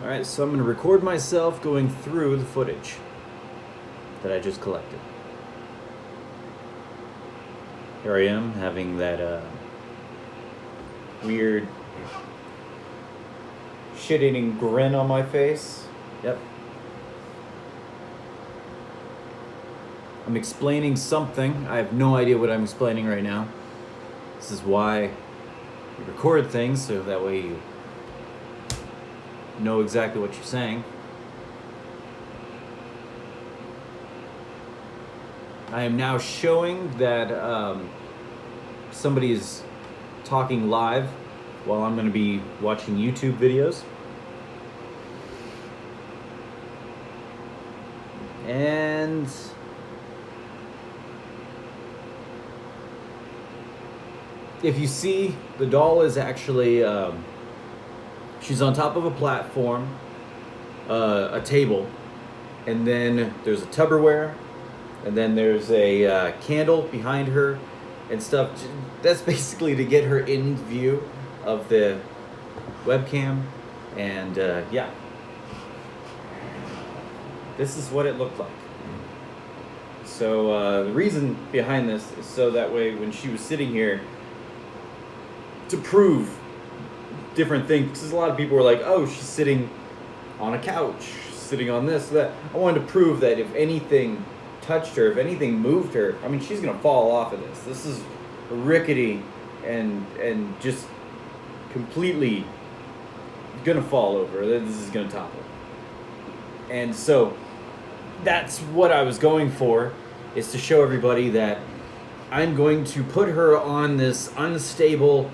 Alright, so I'm going to record myself going through the footage that I just collected. Here I am, having that weird shit-eating grin on my face. Yep. I'm explaining something. I have no idea what I'm explaining right now. This is why you record things, so that way you know exactly what you're saying. I am now showing that somebody is talking live while I'm going to be watching YouTube videos. And if you see, the doll is actually she's on top of a platform, a table, and then there's a Tupperware, and then there's a candle behind her and stuff. That's basically to get her in view of the webcam, and yeah. This is what it looked like. So the reason behind this is so that way when she was sitting here, to prove different things, because a lot of people were like, oh, she's sitting on a couch, sitting on this, that. I wanted to prove that if anything touched her, if anything moved her, I mean, she's gonna fall off of this. This is rickety and just completely gonna fall over. This is gonna topple. And so that's what I was going for, is to show everybody that I'm going to put her on this unstable,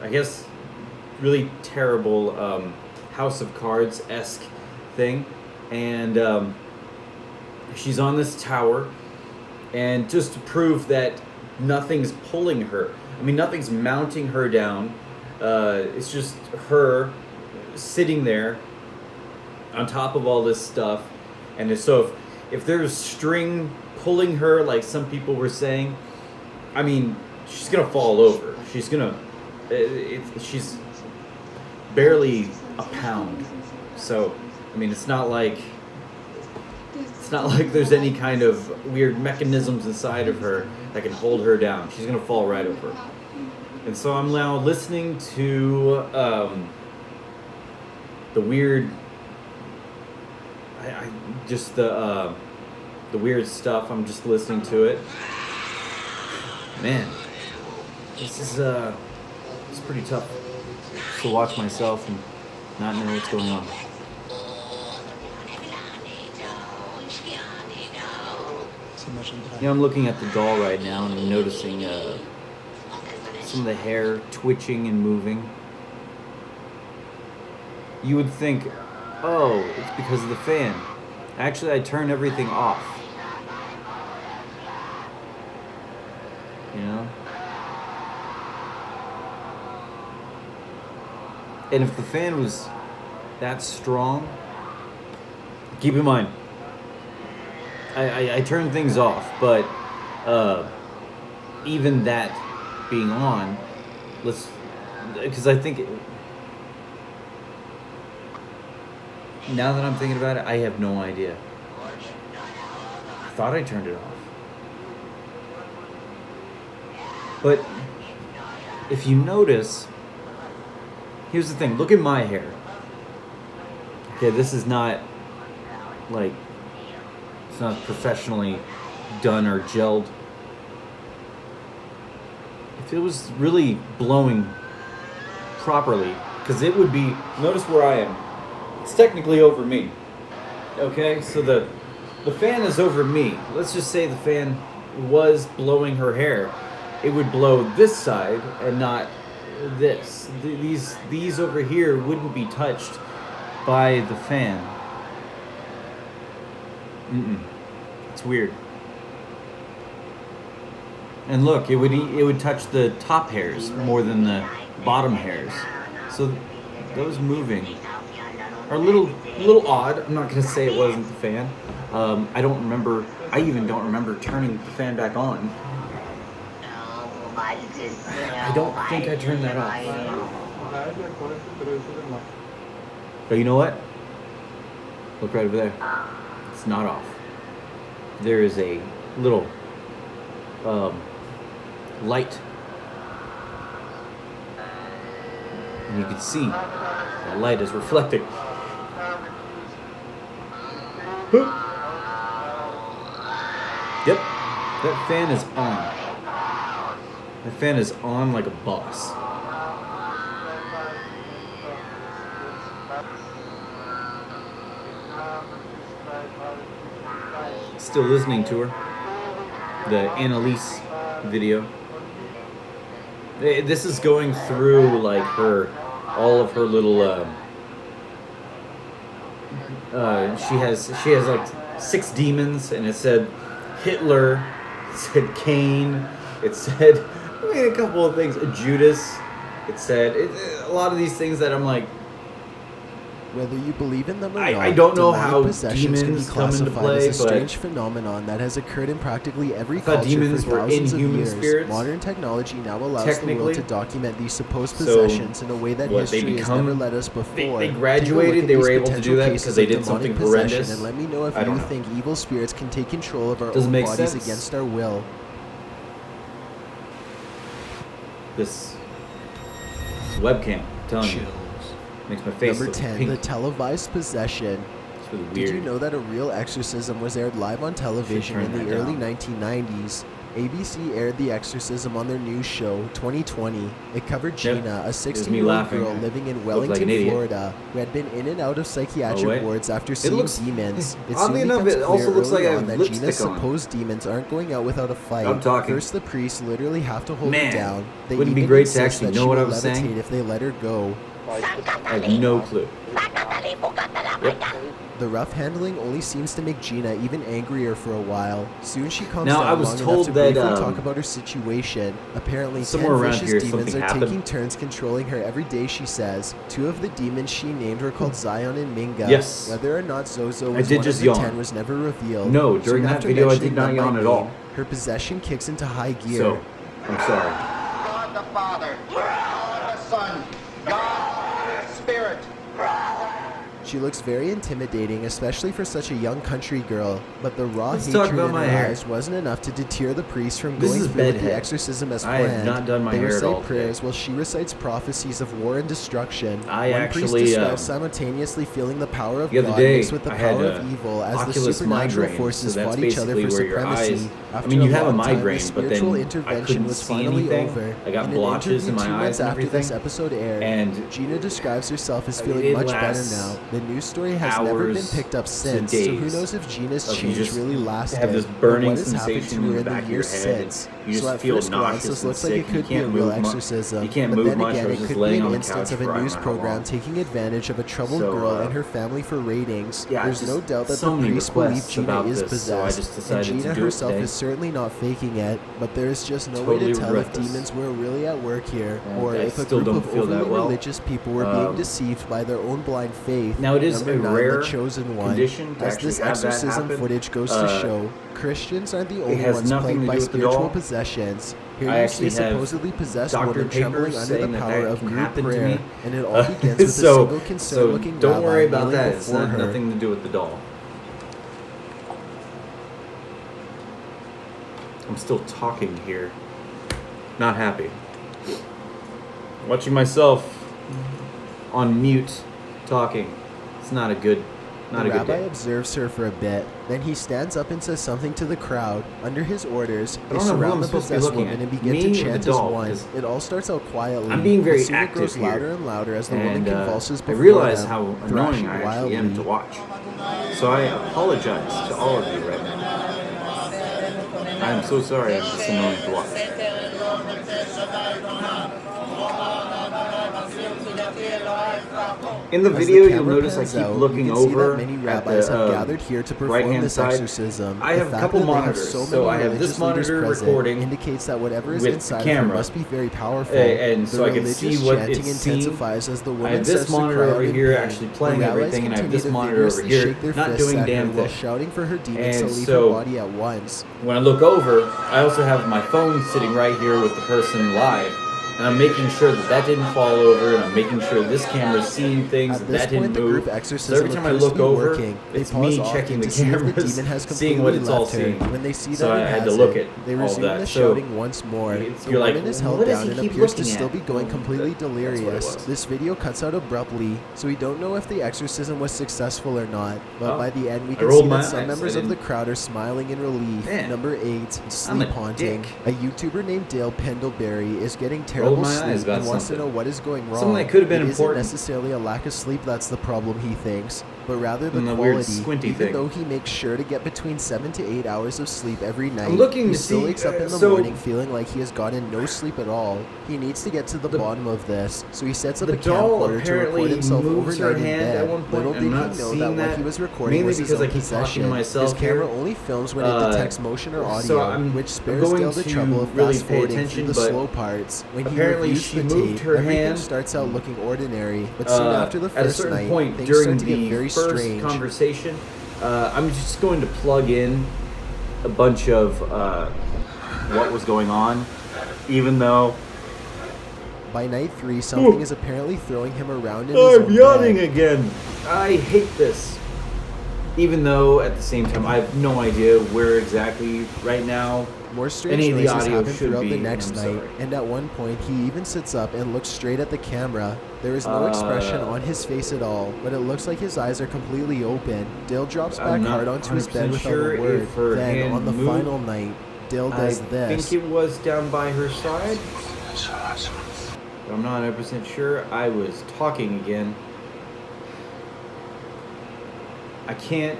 I guess, really terrible House of Cards-esque thing. And she's on this tower, and just to prove that nothing's pulling her. I mean, nothing's mounting her down. It's just her sitting there on top of all this stuff. And so if there's string pulling her, like some people were saying, I mean, she's gonna fall over. She's gonna, she's barely a pound. So, I mean, it's not like there's any kind of weird mechanisms inside of her that can hold her down. She's gonna fall right over. And so I'm now listening to the weird, just the weird stuff. I'm just listening to it. Man, this is it's pretty tough to watch myself and not know what's going on. You know, I'm looking at the doll right now, and I'm noticing some of the hair twitching and moving. You would think, oh, it's because of the fan. Actually, I turned everything off. You know? And if the fan was that strong, keep in mind, I turned things off, but even that being on, because I think, now that I'm thinking about it, I have no idea. I thought I turned it off. But if you notice, here's the thing, look at my hair. Okay, this is not like, it's not professionally done or gelled. If it was really blowing properly, because it would be, notice where I am. It's technically over me. Okay, so the fan is over me. Let's just say the fan was blowing her hair. It would blow this side and not this. These over here wouldn't be touched by the fan. It's weird. And look, it would touch the top hairs more than the bottom hairs. So those moving are a little odd. I'm not gonna say it wasn't the fan. I don't remember. I even don't remember turning the fan back on. I don't think I turned that off. But you know what? Look right over there. It's not off. There is a little light. And you can see that light is reflecting. Yep, that fan is on. That fan is on like a boss. Still listening to her. The Annalise video. This is going through like all of her little. She has like 6 demons, and it said Hitler, it said Cain, it said a couple of things, Judas. It said a lot of these things that I'm like. Whether you believe in them or not, I don't know how possessions demons can be come into classified play, as a but strange phenomenon that has occurred in practically every I thought culture demons for were thousands of inhuman years. spirits. Modern technology now allows the Technically. world to document these supposed So, possessions in a way that what, they history has become- never let us before. they Take a look graduated, at they these were able to potential do that cases because they of did demonic something possession, horrendous. And let me know if I don't you know. think evil spirits can take control of our Doesn't own make bodies sense. against our will. This webcam, I'm telling you, makes my face Number look 10, pink. the televised possession. It's really Did you weird. know that a real exorcism was aired live on television turn in the that early down. 1990s? ABC aired The Exorcism on their news show, 2020. It covered Yep. Gina, a me 16-year-old laughing. girl living in Looked Wellington, like an idiot. Florida, who had been in and out of psychiatric wait. wards after It seeing looks- demons. It oddly soon enough, becomes it also clear looks like early I on have that lipstick Gina's on. supposed demons aren't going out without a fight. I'm talking. First, the priests literally have to hold her Man, down. They wouldn't it be even great to insist actually that know she what I will was saying? levitate if they let her go. I have no clue. Yep. The rough handling only seems to make Gina even angrier for a while. Soon she calms Now, down I was long told enough to that, briefly talk about her situation. Apparently, 10 somewhere around vicious here demons something are happened. taking turns controlling her every day, she says. 2 of the demons she named were called Zion and Minga. Yes. Whether or not Zozo I was did one just of the yawn. 10 was never revealed. No, during Soon that after video, I mentioning did not them by yawn at name, all. her possession kicks into high gear. So, I'm sorry. God the Father, God the Son, God the Spirit. She looks very intimidating, especially for such a young country girl, but the raw Let's talk hatred about in my her hair. eyes wasn't enough to deter the priest from This going is through with the bedhead. exorcism as I planned. have not done my they hair at recite all prayers today. while she recites prophecies of war and destruction. I One actually, priest describes simultaneously feeling the power of the other God day, mixed with the I had power of evil as the Oculus supernatural migraine, forces so that's fought each other for basically where your supremacy. eyes- After I mean, you a have a long time, migraine, the but then spiritual I intervention couldn't was see finally anything. over. I got In an blotches in interview my 2 eyes months and after this everything. episode aired, And Gina describes herself as feeling it much better lasts now. The news story has never been hours picked up to since, so who days knows if Gina's of you change just really lasted. have this or burning what has happened sensation to in her the in the back of your years head. since. You just So at feel first glance, nauseous this and looks like sick. it You could be a can't real move mu- exorcism. you can't but move then much. I again, was it just could be laying an on the instance couch of for I a don't news know how program long. taking advantage of a troubled So, girl and her family for ratings. yeah, There's just no doubt that so the many priests believe requests Gina about is this, so I possessed, just and decided to Gina do it herself today. is certainly not faking it. But there is just no way Totally to tell regret if this. demons were really at work here, And or I if a still group don't of feel that overly well. religious people were being Um, deceived by their own blind faith. Now, it is Number a 9, rare the chosen one. condition to As actually this have that exorcism happen. footage goes to show, Christians aren't the only has ones nothing plagued to by do with the spiritual doll. possessions. Here I you see a actually have supposedly possessed doctor woman papers trembling under the saying that power that of can group happen to prayer, me. and it all begins with a single concerned-looking don't rabbi worry about kneeling that. It's before not, her. nothing to do with the doll. I'm still talking here. Not happy. Watching myself on mute talking. It's not a good The a good rabbi day. observes her for a bit, then he stands up and says something to the crowd. Under his orders, I they don't know who I'm surround the supposed to be possessed looking woman at. and begin Me to or the chant as doll? one. 'Cause It all starts out quietly. I'm being very but soon it active grows here. louder and louder as the woman And convulses I before realize them, how annoying thrashing I actually am to wildly. watch. So I apologize to all of you right now. I am so sorry I'm just annoying to watch. In the As video, the you'll camera notice I pans keep out, looking you can see over that many at rabbis the have gathered here to perform right-hand this side. exorcism. I The have a fact couple that they have monitors, so so many I have this religious leaders monitor present recording indicates that whatever is with inside the of her camera. must be very powerful. And The so I can religious see what chanting it's seeing. intensifies as the I woman have this starts to monitor cry over out in here pain. actually playing The rabbis everything, and I have continue this to monitor over vigorously here shake their not fists doing at her damn while thing. shouting for her demons to And leave so- her body at once. When I look over, I also have my phone sitting right here with the person live. and I'm making sure that that didn't fall over, and I'm making sure this camera's seeing things At that this that didn't point, the move. group So exorcism every time I appears to look be over, working. They it's pause me often checking the to see if the cameras, demon has seeing what completely it's all left her. seeing. When they see So that I it had to hasn't, look at they all resume that. the So shouting once more. The you're like, woman is held what does down he and keep appears to looking still at? be going Well, completely that's what it delirious. was. This video cuts out abruptly, so we don't know if the exorcism was successful or not. But by the end, we can see that some members of the crowd are smiling in relief. Man, Number 8, sleep haunting. dick. A YouTuber named Dale Pendlebury is getting terrible sleep and wants to know what is going wrong. Something that could have been it important. isn't necessarily a lack of sleep that's the problem, he thinks, but rather the And the weird quality. squinty Even thing. though he makes sure to get between 7 to 8 hours of sleep every night, I'm looking he to still see, wakes up in the so- morning feeling like he has gotten no sleep at all. He needs to get to the bottom of this, so he sets up The a doll camcorder to apparently record himself moves her overnight in hand bed. at one point. Little I'm did not he know seeing that what that, he was recording mainly was his because own I keep talking to possession. myself His camera here. only films when it detects motion or audio, So I'm which spares going Dale the to trouble of really fast pay forwarding attention, through the but slow parts. When he apparently reviews she the moved tape, her everything hand, starts out looking ordinary, but soon after the at a first certain night, point things during start to get the very first strange. conversation, I'm just going to plug in a bunch of what was going on, even though By night 3, something is apparently throwing him around in his I'm own yawning bed. again. I hate this. Even though at the same time I have no idea where exactly right now More strange any of the noises audio happen should throughout be. the next I'm night, sorry. and at one point he even sits up and looks straight at the camera. There is no expression on his face at all, but it looks like his eyes are completely open. Dale drops back I'm not hard onto his bed 100% without sure a word. if her Then, hand on the moved. final night, Dale does I this. think it was down by her side. But I'm not 100% sure. I was talking again. I can't.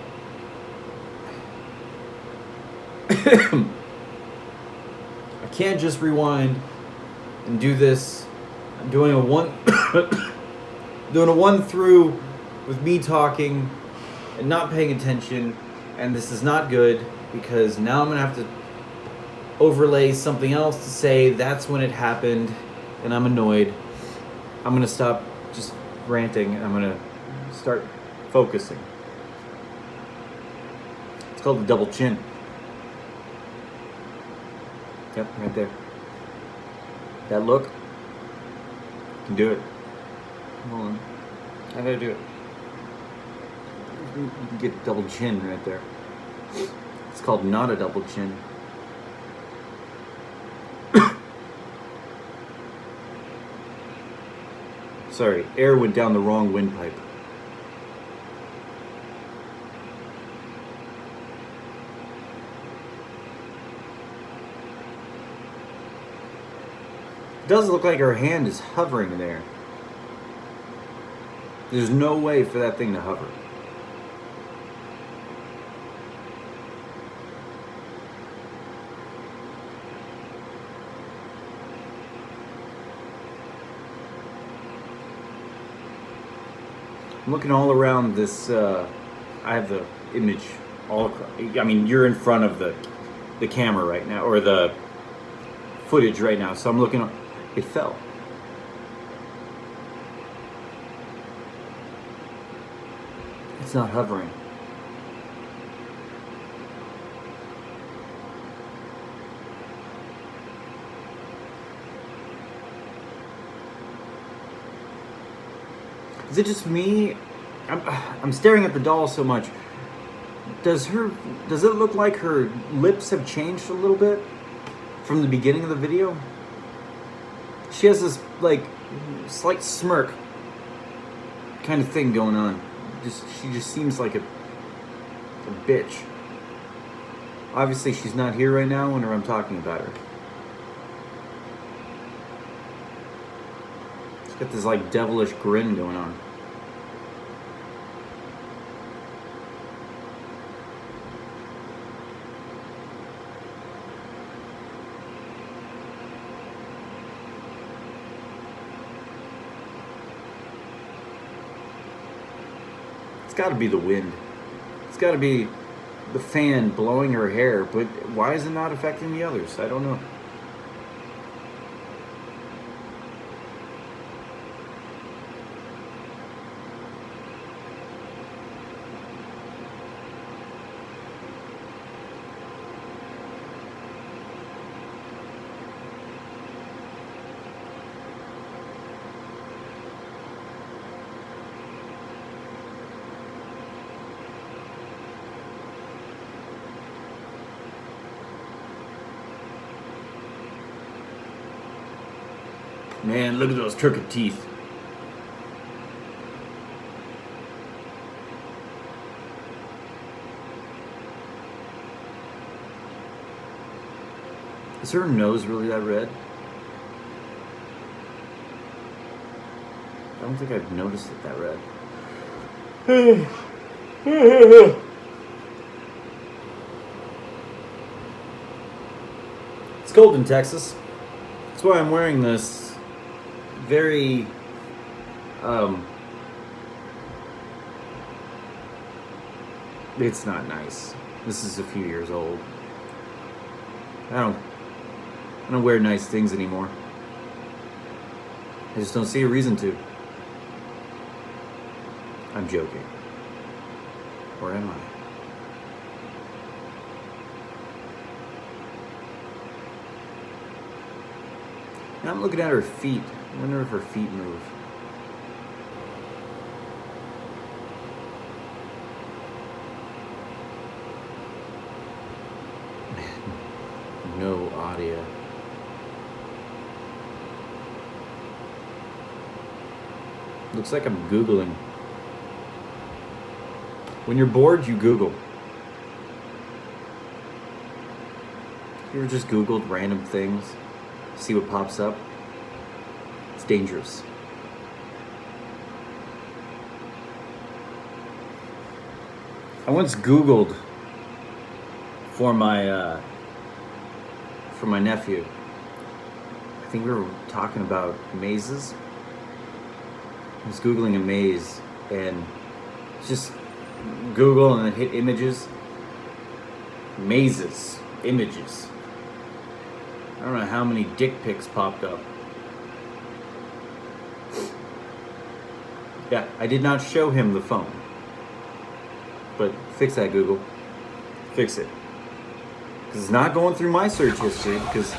I can't just rewind and do this. I'm doing a one doing a one through with me talking and not paying attention, and this is not good because now I'm gonna have to overlay something else to say that's when it happened, and I'm annoyed. I'm gonna stop just ranting and I'm gonna start focusing. It's called the double chin. Yep, right there. That look. You can do it. Hold on. How do I do it? You can get double chin right there. It's called not a double chin. Sorry, air went down the wrong windpipe. It does look like her hand is hovering there. There's no way for that thing to hover. I'm looking all around this. I have the image all across. I mean, you're in front of the camera right now, or the footage right now. So I'm looking. It fell. It's not hovering. Is it just me? I'm staring at the doll so much. Does it look like her lips have changed a little bit from the beginning of the video? She has this like slight smirk kind of thing going on. She just seems like a bitch. Obviously she's not here right now whenever I'm talking about her. She's got this like devilish grin going on. It's got to be the wind. It's got to be the fan blowing her hair, but why is it not affecting the others? I don't know. Man, look at those crooked teeth. Is her nose really that red? I don't think I've noticed it that red. It's cold in Texas. That's why I'm wearing this very it's not nice. This is a few years old. I don't wear nice things anymore. I just don't see a reason to. I'm joking. Or am I? Now I'm looking at her feet. I wonder if her feet move. No audio. Looks like I'm Googling. When you're bored, you Google. You ever just Googled random things? See what pops up? It's dangerous. I once Googled for my nephew. I think we were talking about mazes. I was Googling a maze and just Google and then hit images. Mazes. Images. I don't know how many dick pics popped up. Yeah, I did not show him the phone. But fix that, Google. Fix it. Because it's not going through my search history because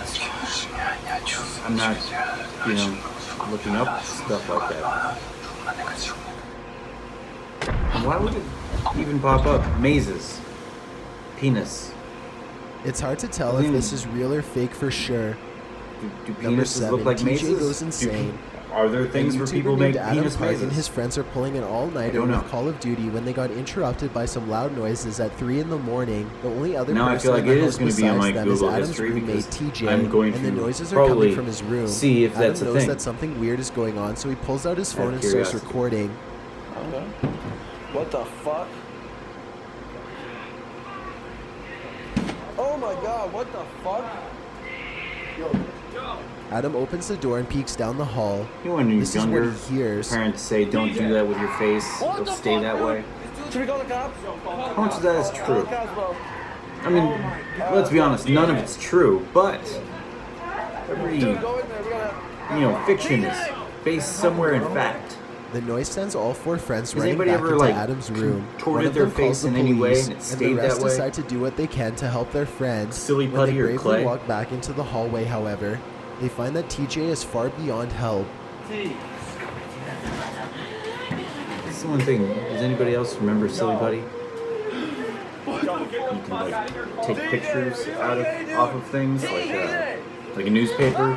I'm not, looking up stuff like that. And why would it even pop up? Mazes. Penis. It's hard to tell if this is real or fake for sure. Do Number penises 7, look like TJ mazes? goes insane. Are there things where people make penis Park and mazes? his friends are pulling an all-nighter with Call of Duty when they got interrupted by some loud noises at 3 in the morning. The only other Now I person feel like in the it house is going to be on my besides them is Google Adam's history roommate because TJ, I'm going and the to noises are coming probably from his room. see if that's Adam a knows thing. that something weird is going on, so he pulls out his phone Out and of starts curiosity. recording. Okay. What the fuck? Oh my god, what the fuck? Adam opens the door and peeks down the hall. You know when you're This is what younger, he hears. parents say don't do that with your face. What It'll the stay fuck, that dude? way. Should we call the cops? How much of that is Call true? the cops, bro. I mean, let's be honest, none of it's true, but every, Dude, go in there. We gotta. fiction is based somewhere in fact. The noise sends all 4 friends Has running anybody back ever, into like, Adam's room. contorted One of their them calls face the in any way police, and it and stayed the rest that way? decide to do what they can to help their friends. Silly When putty they or bravely clay? walk back into the hallway, however, they find that TJ is far beyond help. That's the one thing. Does anybody else remember Silly Putty? You can take pictures off of things like a newspaper.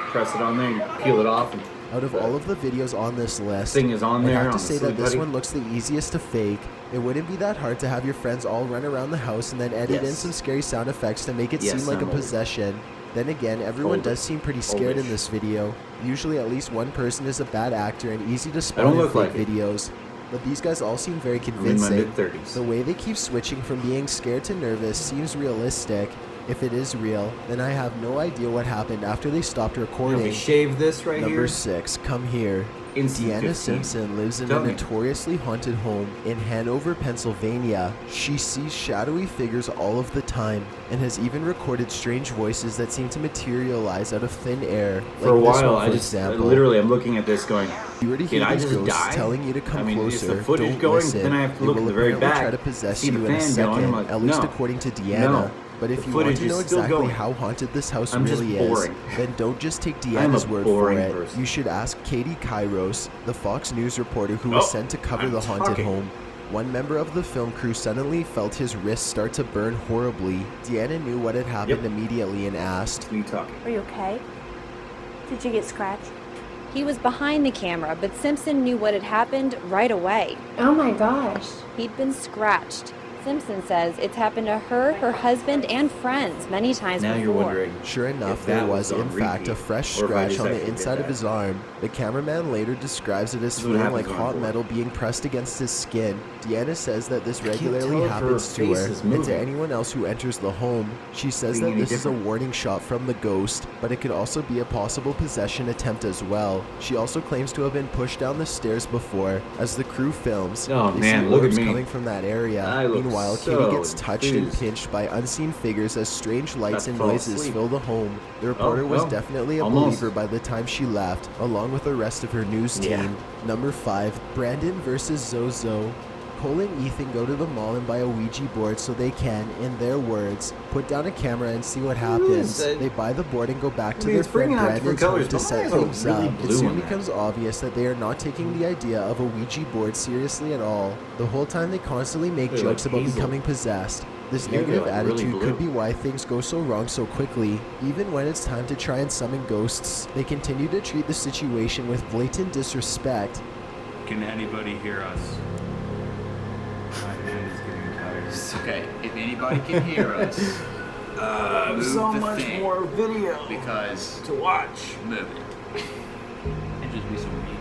Press it on there, you peel it off, and Out of all of the videos on this list, thing is on I there. have on to the say Silly that this Putty. one looks the easiest to fake. It wouldn't be that hard to have your friends all run around the house and then edit in Yes. some scary sound effects to make it Yes, seem like I'm a old. possession. Then again, everyone Older. does seem pretty scared in Oldish. this video. Usually at least one person is a bad actor and easy to I spot don't in look fake like it. videos. But these guys all seem very I'm in my convincing. mid-30s. The way they keep switching from being scared to nervous seems realistic. If it is real, then I have no idea what happened after they stopped If we recording. shave this right Number here, 6, come here. instant Deanna 15. Simpson lives in Tell a me. notoriously haunted home in Hanover, Pennsylvania. She sees shadowy figures all of the time and has even recorded strange voices that seem to materialize out of thin air. For a like this while, one, I for just example. literally I'm looking at this going, You were to did hear I these just ghosts die? telling you to come I mean, closer. is the footage Don't going? listen. Then I have to They look at will the very apparently back, try to possess see the you in a fan going. I'm second, like, at least no. according to Deanna. No. But if The you want footage to is know still exactly going. how haunted this house I'm just really is, boring. then don't just take I'm a Deanna's word for boring it. person. You should ask Katie Kairos, the Fox News reporter who was Oh, sent to cover I'm the haunted talking. home. One member of the film crew suddenly felt his wrist start to burn horribly. Deanna knew what had happened Yep. immediately and asked, Me talking. Are you okay? Did you get scratched? He was behind the camera, but Simpson knew what had happened right away. Oh my gosh. He'd been scratched. Simpson says it's happened to her, her husband, and friends many times Now before. you're wondering. Sure enough, if there that was, on in fact, a repeat, fresh or if I scratch just on the actually did inside of that. his arm. The cameraman later describes it as This is what feeling like happens when I'm hot bored. metal being pressed against his skin. Deanna says that this I can't regularly tell if her happens to face her is and to moving. anyone else who enters the home. She says Being that any this is a different? warning shot from the ghost, but it could also be a possible possession attempt as well. She also claims to have been pushed down the stairs before. As the crew films, Oh, they man, see look at orbs me. coming from that area. I look Meanwhile, so Kitty gets touched and enthused. pinched by unseen figures as strange lights About and to fall noises asleep. fill the home. The reporter was oh, definitely a almost. believer by the time she left, along with the rest of her news team. Yeah. Number 5, Brandon versus Zozo. Cole and Ethan go to the mall and buy a Ouija board so they can, in their words, put down a camera and see what happens. said- They buy the board and go back to I mean, their it's bringing friend out different Brandon's home colors, to but set mine are things really up. It blue soon on that. becomes obvious that they are not taking the idea of a Ouija board seriously at all. The whole time they constantly make They're jokes like about hazel. becoming possessed. This Here they're negative like really attitude blue. could be why things go so wrong so quickly. Even when it's time to try and summon ghosts, they continue to treat the situation with blatant disrespect. Can anybody hear us? My hand is getting tired. Okay, if anybody can hear us, move so the much thing, more video because to watch. move it. And just be so mean.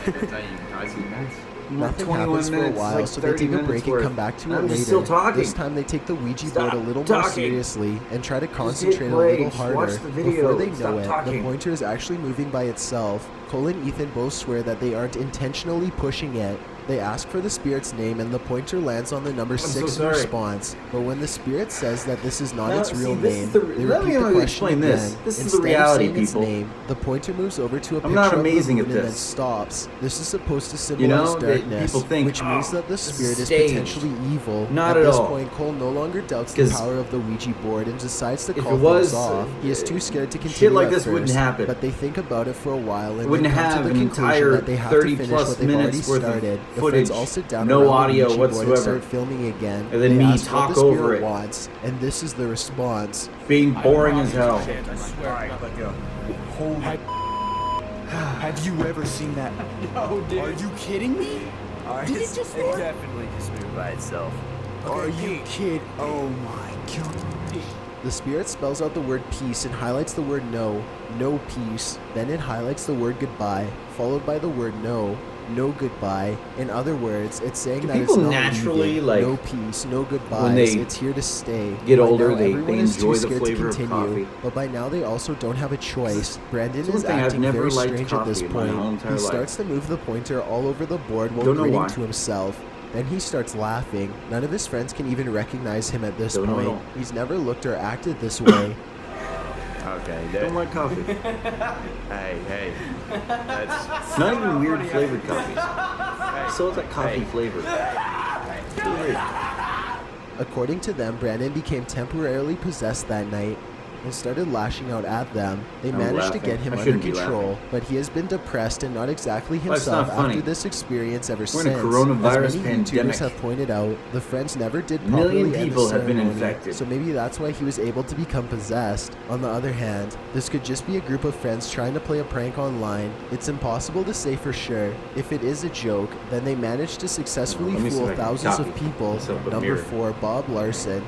I can tell you guys are nuts. Nothing 21 happens for a minutes, while, like so they 30 take a minutes break and worth. come back to it I'm later. just still talking. This time they take the Ouija Stop board a little more talking. seriously and try to hit concentrate a play, little just harder. watch the video, Before they stop know it, the talking. pointer is actually moving by itself. Cole and Ethan both swear that they aren't intentionally pushing it. They ask for the spirit's name and the pointer lands on the number 6 in sorry. response. But when the spirit says that this is not Now, its real see, this name, is the- they let repeat me the question explain this. again. This is the Instead reality, of saying its people. name, the pointer moves over to a picture I'm not of amazing the at moon and then this. stops. This is supposed to You know, symbolize that darkness, people think, which means "Oh, that the this is spirit is staged." potentially evil. Not at at this all. point, Cole no longer doubts the 'Cause power of the Ouija board and decides to if call it was, things off. He is too scared to shit continue like at this wouldn't first, happen. but they think about it for a while and Wouldn't then come have to the an conclusion entire that they have to 30 finish plus what they've already minutes worth of started. The footage, friends all sit down no around audio the Ouija board and whatsoever. start filming again. And then They me ask what talk the spirit over it. wants, and this is the response. Being boring as hell. I swear. Let go. Have you ever seen that? No, dude. Are you kidding me? Did it just it work? definitely just moved by itself. Are you kidding? Oh my god. The spirit spells out the word peace and highlights the word no, no peace. Then it highlights the word goodbye, followed by the word no, no goodbye. In other words, it's saying Do that it's people not naturally, leaving, like, no peace, no goodbyes, when they it's here to stay. get By older, now, they everyone is too enjoy the scared to flavor of continue, coffee. but by now they also don't have a choice. Brandon It's one is thing, I've acting never very liked strange at this coffee in my whole point. entire He life. starts to move the pointer all over the board while Don't know grinning why. to himself. Then he starts laughing. None of his friends can even recognize him at this Don't know at point. all. He's never looked or acted this way. Okay, Don't like coffee. hey. That's It's not even weird flavored coffee. Still has that coffee flavor. It's really weird. According to them, Brandon became temporarily possessed that night and started lashing out at them. They I'm managed to laughing. get him I under shouldn't be control, laughing. but he has been depressed and not exactly Well, it's himself not funny. after this experience ever We're in a since. coronavirus As many YouTubers pandemic. have pointed out, the friends never did A million properly end people the have been ceremony, infected. so maybe that's why he was able to become possessed. On the other hand, this could just be a group of friends trying to play a prank online. It's impossible to say for sure. If it is a joke, then they managed to successfully Let me see fool if I can thousands of copy people. myself a Number mirror. 4, Bob Larson.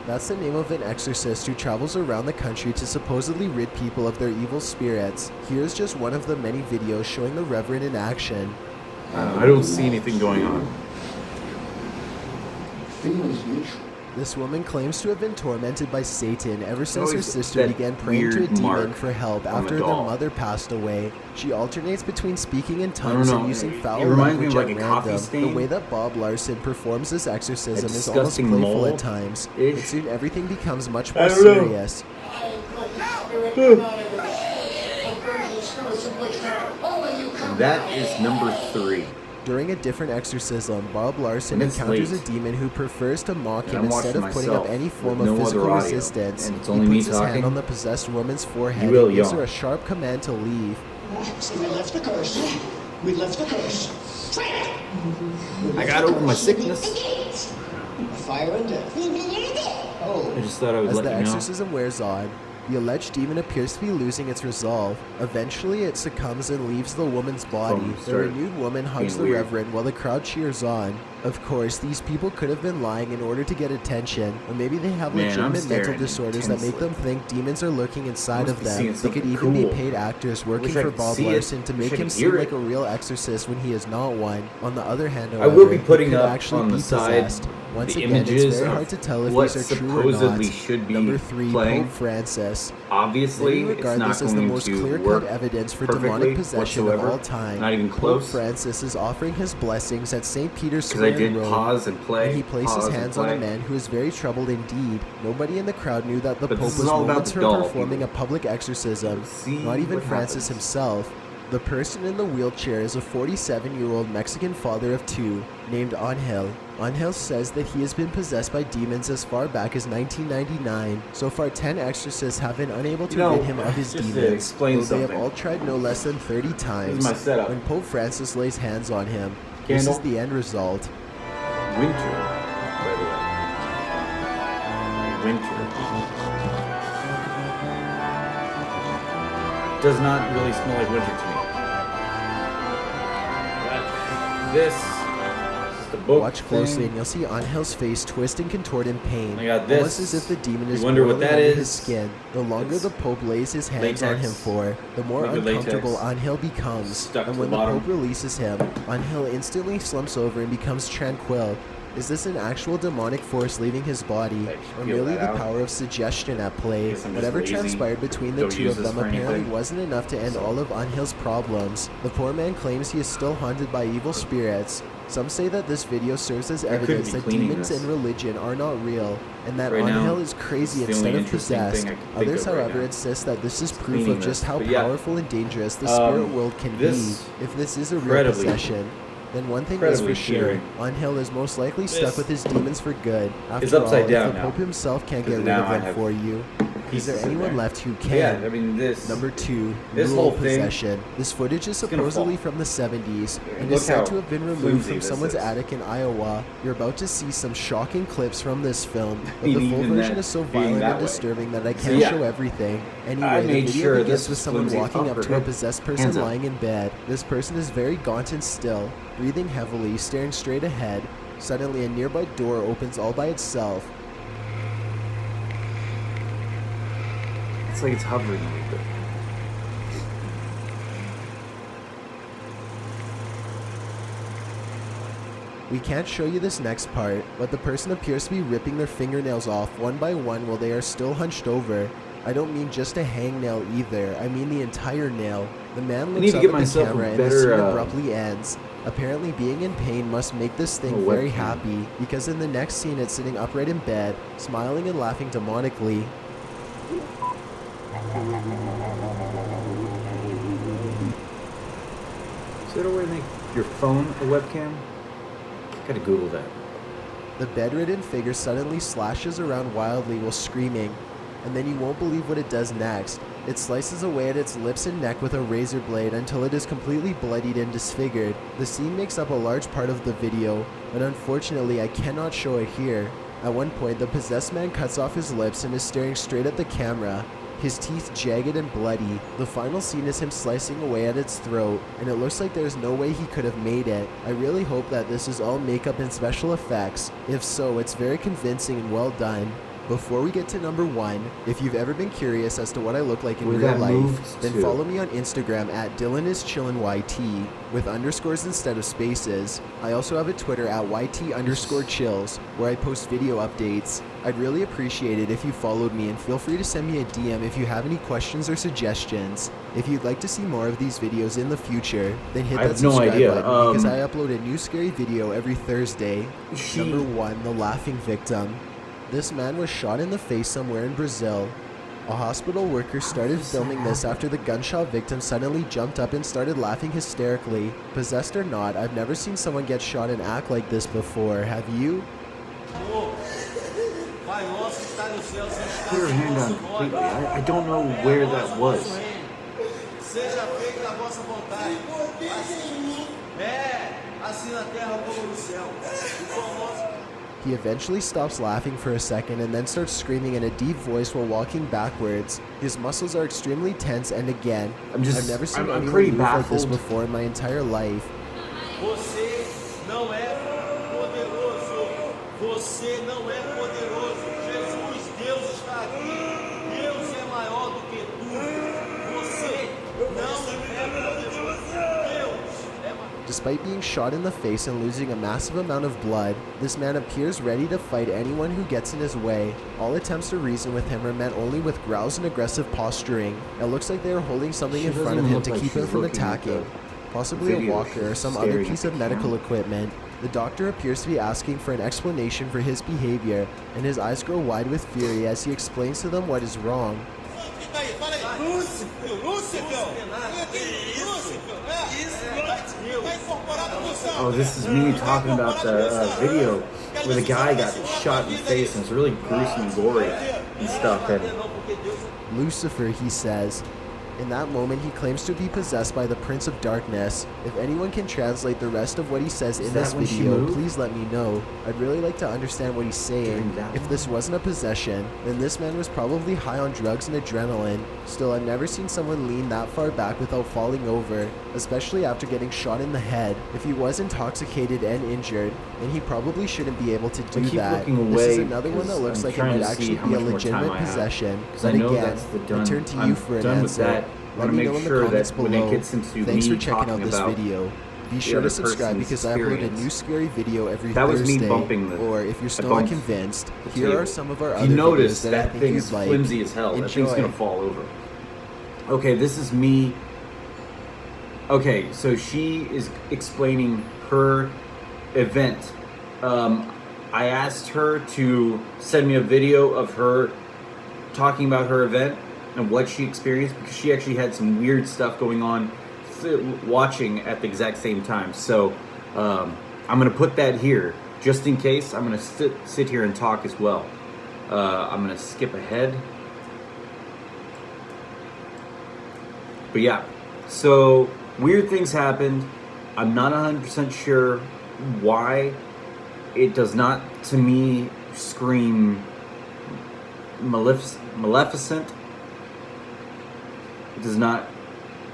That's the name of an exorcist who travels around the country to supposedly rid people of their evil spirits. Here's just one of the many videos showing the Reverend in action. I don't see anything going on. This woman claims to have been tormented by Satan ever since her always sister that began praying to a weird demon mark for help on the after their doll. mother passed away. She alternates between speaking in I tongues don't and know. using It foul reminds me language of like at a coffee random. stain. The way that Bob Larson performs this exorcism is almost disgusting playful mold at times, ish. but soon everything becomes much I more don't know. serious. That is number 3. During a different exorcism, Bob Larson And it's encounters late. a demon who prefers to mock And him I'm instead of watching putting up myself any form with of no physical other audio, resistance. and it's He only puts me his hand talking. on the possessed woman's forehead You will and gives yawn. her a sharp command to leave. We left the curse. We left the curse. I got over my sickness. Fire and death. I Oh, just thought I would As let the you know. exorcism wears on, The alleged demon appears to be losing its resolve. Eventually, it succumbs and leaves the woman's body. Phone The started renewed woman hugs the being weird. Reverend while the crowd cheers on. Of course, these people could have been lying in order to get attention, or maybe they have Man, I'm legitimate mental staring disorders that make intensely. them think demons are lurking inside Must of be seeing them. They could something even be cool. paid actors working Wish I for could Bob see it. Larson to Wish make I him could seem hear like it. a real exorcist when he is not one. On the other hand, I will be however, putting he could up actually on the be side possessed. Once the again, it's images very of hard to tell if what these are true or not. supposedly should be Number 3, playing. Pope Francis. Obviously, Many it's regard not this as the going most to clear-cut work evidence for perfectly demonic possession whatsoever. of all time. Not even Pope close. Francis is offering his blessings at St. Peter's Because I Square in did Rome, pause and play. and he places pause and hands on play. a man who is very troubled indeed. Nobody in the crowd knew that the But Pope this is was all about moments the from doll, performing people. a public exorcism. See Not even what Francis happens. himself. The person in the wheelchair is a 47-year-old Mexican father of 2 named Angel. Angel says that he has been possessed by demons as far back as 1999. So far, 10 exorcists have been unable to rid him of his just to demons, explain though they have something. all tried no less than 30 times. my setup. When Pope Francis lays hands on him, this Candle. is the end result. Winter, by the way. Winter. Does not really smell like winter to me. But this is the book. Watch closely thing. and you'll see Angel's face twist and contort in pain, I got this. almost as if the demon is You wonder what boiling that under is? his skin. The longer It's the Pope lays his hands on latex. him for, the more Liquid uncomfortable latex. Angel becomes. Stuck And to when the the bottom. Pope releases him, Angel instantly slumps over and becomes tranquil. Is this an actual demonic force leaving his body, I should or peel merely that the out. power of suggestion at play? Guess I'm just Whatever lazy. transpired between the Don't two use of this them for apparently anything. wasn't enough to end all of Angel's problems. The poor man claims he is still haunted by evil spirits. Some say that this video serves as couldn't evidence be that cleaning demons this. and religion are not real, and that Right now, Angel is crazy it's the instead only of interesting possessed. thing I can think Others, of right however, now. insist that this is proof Cleaning of just this. how But yeah. powerful and dangerous the spirit world can be. this If this is a real incredibly- possession, then one thing is for incredibly sure, eerie. Angel is most likely stuck This with his demons for good. After is upside all, down if the now. Pope himself can't get Because rid now of I them have for you, is pieces there in anyone there. left who can? Yeah, I mean this. Number 2, This rule whole thing possession. This footage is gonna supposedly fall. from the 70s and Look is said how to have been removed flimsy from this someone's is. attic in Iowa. You're about to see some shocking clips from this film, but mean, the full even version that is so being violent that and way. disturbing that I So, can't yeah. show everything. I Anyway, the made video sure begins this with someone flimsy walking up upper to a head. possessed Hands person up. lying in bed. This person is very gaunt and still, breathing heavily, staring straight ahead. Suddenly, a nearby door opens all by itself. It's like it's hovering a little bit. We can't show you this next part, but the person appears to be ripping their fingernails off one by one while they are still hunched over. I don't mean just a hangnail either, I mean the entire nail. The man need looks to up get at the myself a camera and the better, scene abruptly ends. Apparently being in pain must make this thing A very webcam. happy, because in the next scene it's sitting upright in bed, smiling and laughing demonically. Is there a way to make your phone a webcam? Gotta Google that. The bedridden figure suddenly slashes around wildly while screaming, and then you won't believe what it does next. It slices away at its lips and neck with a razor blade until it is completely bloodied and disfigured. The scene makes up a large part of the video, but unfortunately I cannot show it here. At one point, the possessed man cuts off his lips and is staring straight at the camera, his teeth jagged and bloody. The final scene is him slicing away at its throat, and it looks like there's no way he could have made it. I really hope that this is all makeup and special effects. If so, it's very convincing and well done. Before we get to number 1, if you've ever been curious as to what I look like in Where real that life, moved then to. follow me on Instagram at DylanIsChillinYT with underscores instead of spaces. I also have a Twitter at YT_chills where I post video updates. I'd really appreciate it if you followed me, and feel free to send me a DM if you have any questions or suggestions. If you'd like to see more of these videos in the future, then hit I that have no subscribe idea. button because I upload a new scary video every Thursday. She- Number 1, the laughing victim. This man was shot in the face somewhere in Brazil. A hospital worker started filming this after the gunshot victim suddenly jumped up and started laughing hysterically. Possessed or not, I've never seen someone get shot and act like this before. Have you? Put her hand down completely. I don't know where that was. Seja feita a vossa vontade. Assim na terra como no céu. He eventually stops laughing for a second and then starts screaming in a deep voice while walking backwards. His muscles are extremely tense, and again, I've never seen anyone pretty move like this baffled. before in my entire life. Você não é poderoso. Você não é poderoso. Jesus, Deus está aqui. Deus é maior do que tudo. Você não é poderoso. Deus é maior. Despite being shot in the face and losing a massive amount of blood, this man appears ready to fight anyone who gets in his way. All attempts to reason with him are met only with growls and aggressive posturing. It looks like they are holding something in front of him to keep him from attacking, possibly a walker or some other piece of medical equipment. The doctor appears to be asking for an explanation for his behavior, and his eyes grow wide with fury as he explains to them what is wrong. Oh, this is me talking about the video where the guy got shot in the face, and it's really gruesome and gory and stuff. And Lucifer, he says. In that moment, he claims to be possessed by the Prince of Darkness. If anyone can translate the rest of what he says in this video, please let me know. I'd really like to understand what he's saying. If this wasn't a possession, then this man was probably high on drugs and adrenaline. Still, I've never seen someone lean that far back without falling over, especially after getting shot in the head. If he was intoxicated and injured, then he probably shouldn't be able to do that. This is another one that looks like it might actually be a legitimate possession. But again, I turn to you for an answer. Let me know in the comments below. Thanks for checking out this video. Be sure to subscribe because I upload a new scary video every Thursday. Or if you're still not convinced, here are some of our other videos that I think you'd like. Flimsy as hell. That thing's Enjoy. gonna fall over. Okay, this is me. Okay, so she is explaining her event. I asked her to send me a video of her talking about her event and what she experienced, because she actually had some weird stuff going on watching at the exact same time. So I'm gonna put that here just in case. I'm gonna sit here and talk as well. I'm gonna skip ahead. But yeah, so weird things happened. I'm not 100% sure why. It does not, to me, scream maleficent. It does not,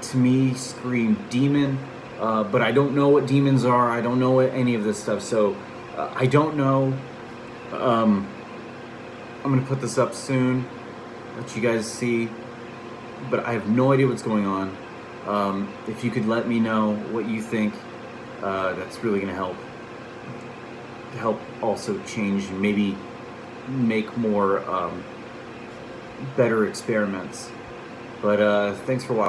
to me, scream demon. But I don't know what demons are. I don't know what any of this stuff. So I don't know. I'm going to put this up soon. Let you guys see. But I have no idea what's going on. If you could let me know what you think, that's really going to help also change and maybe make more better experiments. But thanks for watching.